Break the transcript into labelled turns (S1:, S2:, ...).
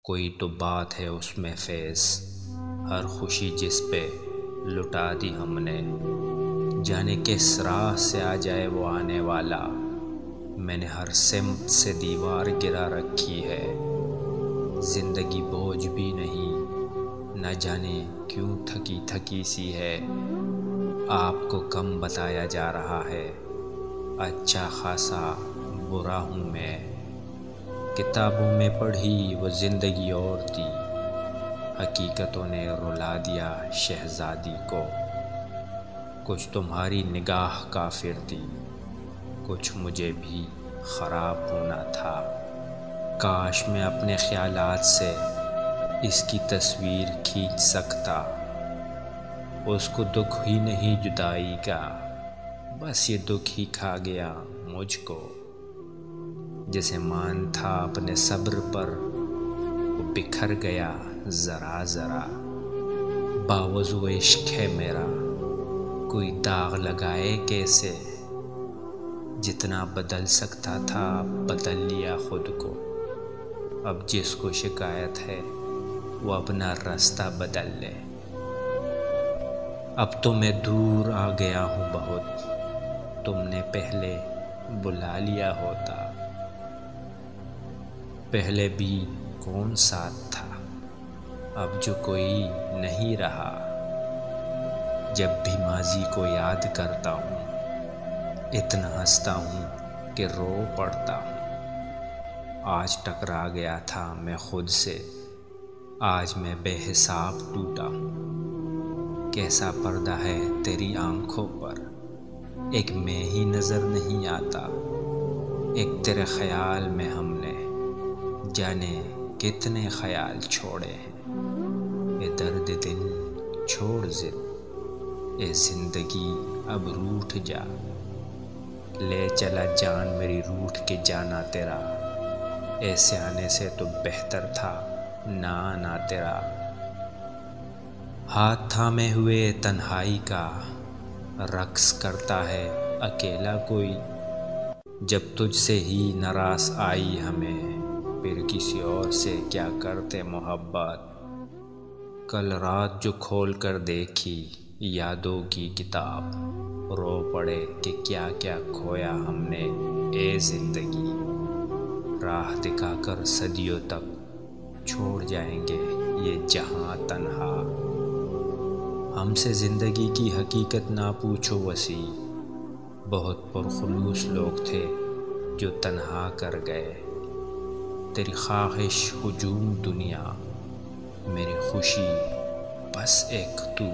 S1: कोई तो बात है उसमें फैज़, हर खुशी जिस पे लुटा दी हमने। जाने किस राह से आ जाए वो आने वाला, मैंने हर सिमत से दीवार गिरा रखी है। जिंदगी बोझ भी नहीं, न जाने क्यों थकी थकी सी है। आपको कम बताया जा रहा है, अच्छा खासा बुरा हूँ मैं। किताबों में पढ़ी वो जिंदगी और थी, हकीकतों ने रुला दिया शहजादी को। कुछ तुम्हारी निगाह काफिर थी, कुछ मुझे भी खराब होना था। काश मैं अपने ख्यालात से इसकी तस्वीर खींच सकता। उसको दुख ही नहीं जुदाई का, बस ये दुख ही खा गया मुझको। जैसे मान था अपने सब्र पर, वो बिखर गया ज़रा ज़रा। बावजू इश्क है मेरा, कोई दाग लगाए कैसे। जितना बदल सकता था बदल लिया खुद को। अब जिसको शिकायत है वो अपना रास्ता बदल ले। अब तो मैं दूर आ गया हूँ बहुत, तुमने पहले बुला लिया होता। पहले भी कौन साथ था, अब जो कोई नहीं रहा। जब भी माजी को याद करता हूँ, इतना हंसता हूँ कि रो पड़ता हूँ। आज टकरा गया था मैं खुद से, आज मैं बेहिसाब टूटा हूँ। कैसा पर्दा है तेरी आंखों पर, एक मैं ही नजर नहीं आता। एक तेरे ख्याल में हमने जाने कितने ख्याल छोड़े हैं। ये दर्द दिल छोड़ जिद, ये जिंदगी अब रूठ जा। ले चला जान मेरी रूठ के जाना तेरा, ऐसे आने से तो बेहतर था ना आना तेरा। हाथ थामे हुए तन्हाई का रक्स करता है अकेला कोई। जब तुझसे ही नाराज आई हमें, फिर किसी और से क्या करते मोहब्बत। कल रात जो खोल कर देखी यादों की किताब, रो पड़े कि क्या क्या खोया हमने ए जिंदगी। राह दिखाकर सदियों तक छोड़ जाएंगे ये जहां तन्हा। हमसे जिंदगी की हकीकत ना पूछो वसी, बहुत पुरखुलूस लोग थे जो तन्हा कर गए। तेरी ख्वाहिश हुजूम दुनिया, मेरी खुशी बस एक तू।